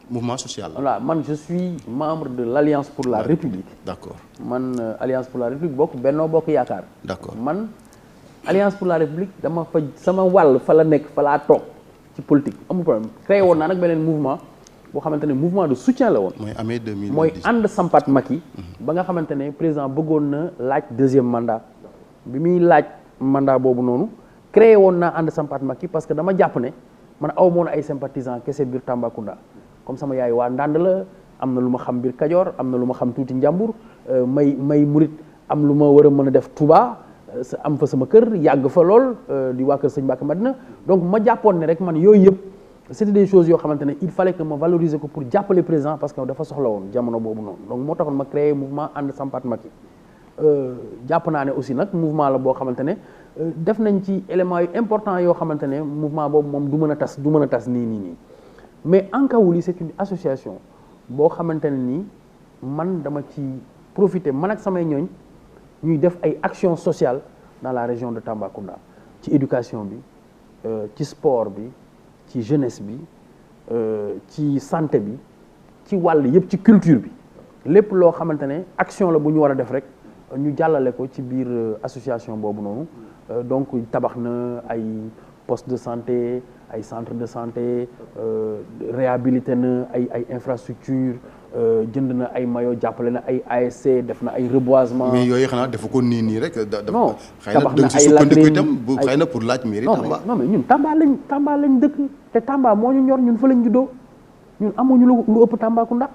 mouvement social la. voilà man je suis membre de l'Alliance pour la République. D'accord man Alliance pour la République bokk Benno Bokk Yaakaar. d'accord man Alliance pour la République dama fa sama wàll fa la nekk fa laa toog ci politique amul problème créé woon naa nag beneen mouvement boo xamante ne mouvement de soutien la woon. mooy amee 2010 mooy ànd sampat Macky ba nga xamante ne président bëggoon na laaj deuxième mandat bi muy laaj mandat boobu noonu créé woon naa ànd sampat Macky parce que dama jàpp ne man aw moon ay sympathisants kese biir Tambacounda comme sama yaay waa Ndande la am na lu ma xam biir Kajoor am na lu ma xam tuuti Njàmbur may murit am lu ma war a mën a def Touba am fa sama kër yàgg fa lool di waa kër sëñ Mbacke Madina donc ma jàppoon ne rek man yooyu yëpp c'était des choses yoo xamante ne il fallait que ma valoriser ko pour jàppale président parce que dafa soxla woon jamono boobu noonu donc moo taxoon ma créé mouvement ànd sampat Macky jàpp naa ne aussi nag mouvement la boo xamante ne def nañ ci éléments yu important yoo xamante ne mouvement boobu moom du mën a tas nii mais Ankawuli c'est une association boo xamante ne nii man dama ci profiter man ak samay ñooñ ñuy def ay actions sociales dans la région de Tambacounda ci éducation bi ci sport bi ci jeunesse bi ci santé bi ci wàll yëpp ci culture bi lépp loo xamante ne action la bu ñu war a def rek ñu jàllale ko ci biir association boobu noonu donc tabax na ay poste de santé ay centre de santé réhabilité na ay infrastructure jënd na ay maillot jàppale na ay ASC def na ay reboisement. mais yooyu xanaa dafa ko nii rek. non tabax na ay latrines itam bu xëy na pour laaj mairie Tamba. non mais ñun Tamba lañ dëkk te Tamba moo ñu ñor ñun fa lañ juddoo ñun amuñu lu ëpp Tambacounda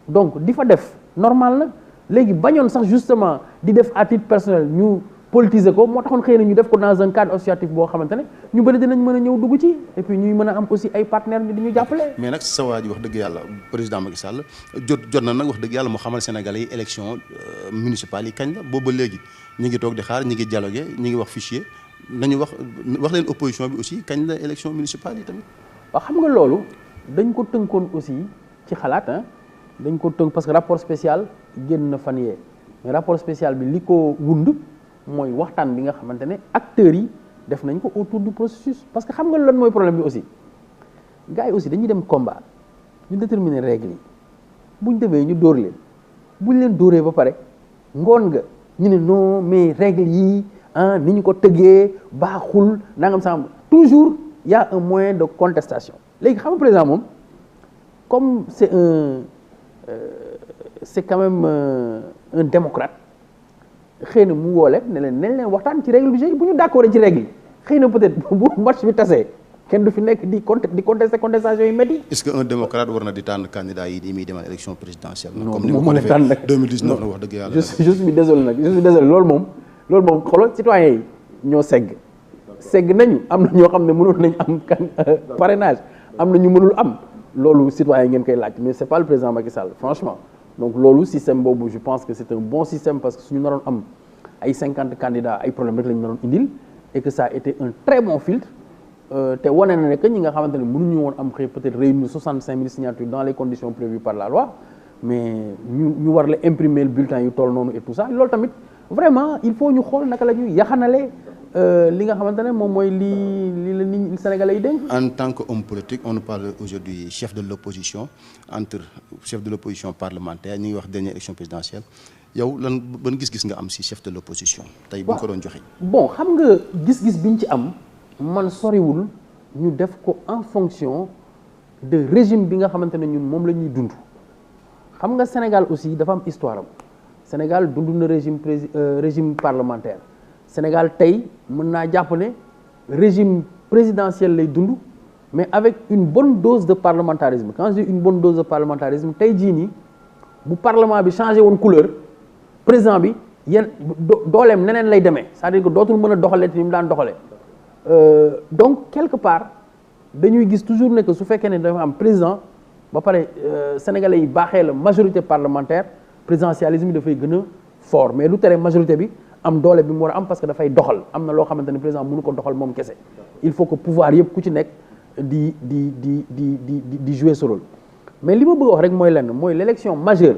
donc di fa def normal na léegi bañoon sax justement di def à titre personnel ñu politiser ko moo taxoon xëy na ñu def ko dans un cadre associatif boo xamante ne ñu bëri dinañ mën a ñëw dugg ci et puis ñuy mën a am aussi ay partenaires ñu di ñu jàppale. mais nag sa waa ji wax dëgg yàlla président Macky Sall jot na nag wax dëgg yàlla mu xamal Sénégalais yi élection municipale yi kañ la boobu ba léegi ñi ngi toog di xaar ñi ngi dialogué ñi ngi wax fichier nañu wax leen opposition bi aussi kañ la élection municipale yi tamit. waaw xam nga loolu dañ ko tënkoon aussi ci xalaat dañ ko tënk parce que rapport spécial génn na fan yee mais rapport spécial bi li ko wund mooy waxtaan bi nga xamante ne acteurs yi def nañ ko autour du processus parce que xam nga lan mooy problème bi aussi gars yi aussi dañuy dem combat ñu déterminer règles yi buñ demee ñu dóor leen buñ leen dóoree ba pare ngoon nga ñu ne non mais règles yi ni ñu ko tëggee baaxul nangam sangam toujours y a un moyen de contestation léegi xam nga président moom comme c'est quand même un démocrate xëy na mu woole ne leen nañ leen waxtaan ci règle du jeu bu ñu d'accord ci règle yi xëy na peut-être bu match bi tasee kenn du fi nekk di contester contestation yi métti. est-ce que un démocrate war na di tànn candidat yi muy demal élection présidentielle. non comme ni ma ko defee 2019 nag wax dëgg yàlla. je suis désolé loolu moom xoolal citoyens yi ñoo segg nañu am na ñoo xam ne mënoon nañ am parrainage am na ñu mënul am loolu citoyen ngeen koy laaj mais c'est pas le président Macky Sall franchement. donc loolu système boobu je pense que c'est un bon système parce que suñu naroon am ay 50 candidats ay problème rek la ñu naroon indil et que ça a été un très bon filtre te wane na ne que ñi nga xamante ne mënuñu woon am xëy peut-être réunir 65 000 signatures dans les conditions prévues par la loi mais ñu war la imprimer le bulletin yu toll noonu et tout ça loolu tamit vraiment il faut ñu xool naka la ñuy yaxanale li nga xamante ne moom mooy li la nit Sénégalais yi dénk. En tant qu'homme politique on nous parle aujourd'hui chef de l'opposition entre chef de l'opposition parlementaire ñi ngi wax dernière élection présidentielle yow lan ban gis-gis nga am ci chef de l'opposition tey bu ñu ko doon joxe. bon xam nga gis-gis bi ñu ci am man soriwul ñu def ko en fonction de régime bi nga xamante ne ñun moom la ñuy dund xam nga Sénégal aussi dafa am histoire am Sénégal dund na régime parlementaire. Sénégal tey mën naa jàpp ne régime présidentiel lay dund mais avec une bonne dose de parlementarisme quand je dis une bonne dose de parlementarisme tey jii nii bu parlement bi changé woon couleur président bi dooleem neneen lay demee c'est-à-dire que dootul mën a doxalee te ni mu daan doxalee donc quelque part dañuy gis toujours ne que su fekkee ne dafa am président ba pare sénégalais yi baaxee la majorité parlementaire présidentialisme bi dafay gën a fort mais lu tere majorité bi am doole bi mu war a am parce que dafay doxal am na loo xamante ne président mënu ko doxal moom kese il faut que pouvoir yëpp ku ci nekk di jouer ce rôle mais li ma bëgg a wax rek mooy lenn mooy l'élection majeure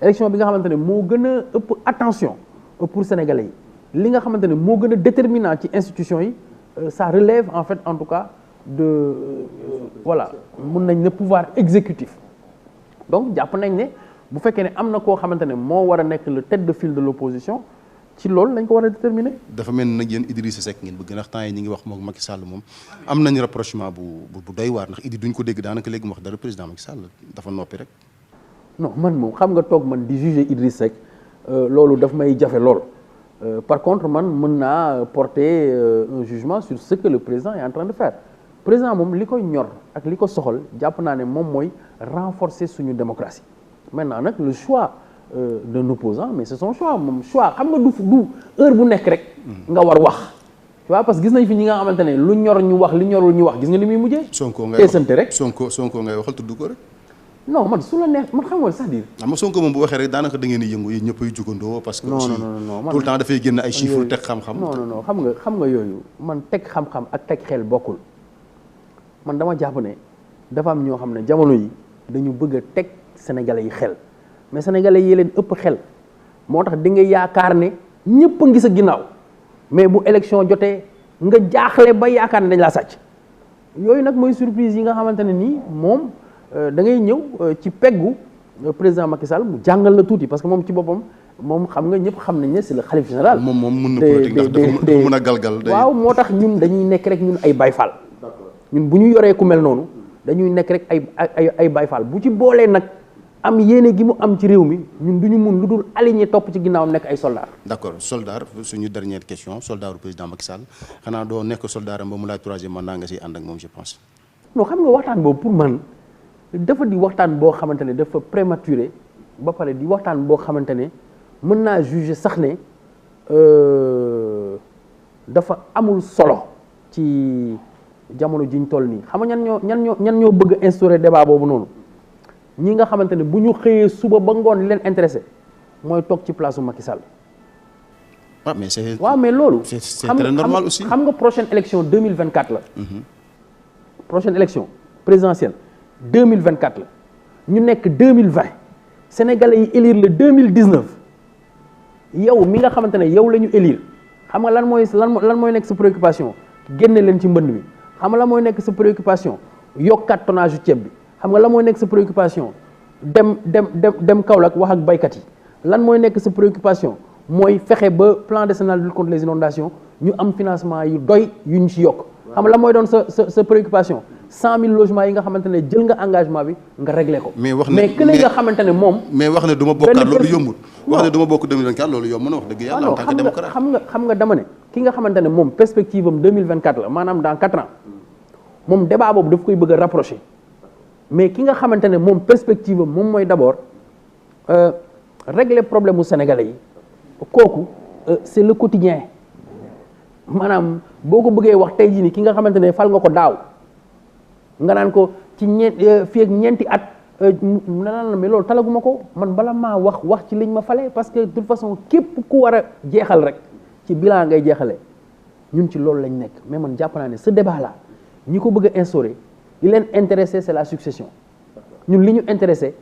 élection bi nga xamante ne moo gën a ëpp attention pour sénégalais yi li nga xamante ne moo gën a déterminant ci institution yi ça relève en fait en tout cas de voilà mun nañ ne pouvoir exécutif donc jàpp nañ ne bu fekkee ne am na koo xamante ne moo war a nekk le tête de file de l'opposition ci loolu lañ ko war a déterminer. dafa mel ni nag yéen Idrissa Seck ngeen bëgg ndax temps yi ñi ngi wax moom Macky Sall moom am nañ rapprochement bu doy waar ndax Idi duñ ko dégg daanaka léegi mu wax dara président Macky Sall dafa noppi rek. non man moom xam nga toog man di juger Idrissa Seck loolu daf may jafe lool par contre man mën naa porter un jugement sur ce que le président est en train de faire président moom li ko ñor ak li ko soxal jàpp naa ne moom mooy renforcer suñu démocratie maintenant nag le choix d'un opposant mais c'est son choix moom choix xam nga du heure bu nekk rek nga war wax tu vois parce que gis nañ fi ñi nga xamante ne lu ñor ñu wax li ñorul ñu wax gis nga ni muy mujjee Sonko ngay teesante rek Sonko ngay waxal tudd ko rek. non man su la neex man xam nga c'est-à-dire. xam nga Sonko moom bu waxee rek daanaka da ngeen di yëngu yéen ñëpp ay jugandoo parce que non aussi non tout le temps dafay génn ay chiffres teg xam-xam. non xam nga yooyu man teg xam-xam ak teg xel bokkul man dama jàpp ne dafa am ñoo xam ne jamono yi dañu bëgg a teg sénégalais yi xel mais sénégalais yi leen ëpp xel moo tax di nga yaakaar ne ñëpp a ngi sa ginnaaw mais bu élection jotee nga jaaxle ba yaakaar ne dañ laa sàcc yooyu nag mooy surprise yi nga xamante ne nii moom da ngay ñëw ci peggu président Macky Sall mu jàngal la tuuti parce que moom ci boppam moom xam nga ñëpp xam nañ ne c'est le khalife général. moom mën na politique ndax dafa mën a galgal. waaw moo tax ñun dañuy nekk rek ñun ay bayfal. ñun bu ñu yoree ku mel noonu dañuy nekk rek ay bayfal bu ci boolee nag am yéene gi mu am ci réew mi ñun du ñu mun lu dul aligné topp ci ginnaawam nekk ay soldats. d'accord soldat suñu dernière question soldat président Macky Sall xanaa doo nekk soldat am ba mu laaj troisième mandat nga siy ànd ak moom je pense. non xam nga waxtaan boobu pour man. dafa di waxtaan boo xamante ne dafa prématuré ba pare di waxtaan boo xamante ne mën naa juger sax ne dafa amul solo ci jamono jiñ toll nii xam nga ñan ñoo bëgg a instaurer débat boobu noonu ñi nga xamante ne bu ñu xëyee suba ba ngoon li leen intéressé mooy toog ci place u Macky Sall. ah mais c'est waaw mais loolu. c'est très normal aussi xam nga prochaine élection 2024 la. prochaine élection présidentielle. 2024 la ñu nekk 2020 sénégalais yi élire le 2019 yow mi nga xamante ne yow la ñu élire xam nga lan mooy nekk sa préoccupation génne leen ci mbënd mi xam nga lan mooy nekk sa préoccupation yokkaat tonnage ceeb bi xam nga lan mooy nekk sa préoccupation dem Kaolack wax ak baykat yi lan mooy nekk sa préoccupation mooy fexe ba plan décennal de lutte contre les inondations ñu am financement yu doy yu ñu ci yokk xam nga lan mooy doon sa préoccupation 100 000 logements yi nga xamante ne jël nga engagement bi nga réglé ko. mais que nga xamante ne moom. mais wax ne du ma bokkaat loolu yombul. wax ne du ma bokk 2024 loolu yomb na wax dëgg yàlla en tant que démocrate. xam nga dama ne ki nga xamante ne moom perspective am 2024 la maanaam dans 4 ans moom débat boobu daf koy bëgg a rapprocher mais ki nga xamante ne moom perspective am moom mooy d'abord régler problème mu sénégalais yi kooku c'est le quotidien maanaam boo ko bëggee wax tey jii nii ki nga xamante ne fal nga ko daaw. nga naan ko ci fii ak ñeenti at naan la mais loolu talaguma ko man bala maa wax ci liñ ma fale parce que de toute façon képp ku war a jeexal rek ci bilan ngay jeexale ñun ci loolu lañ nekk mais man jàpp naa ne ce débat là ñi ko bëgg a instaurer li leen intéressé c'est la succession ñun li ñu intéressé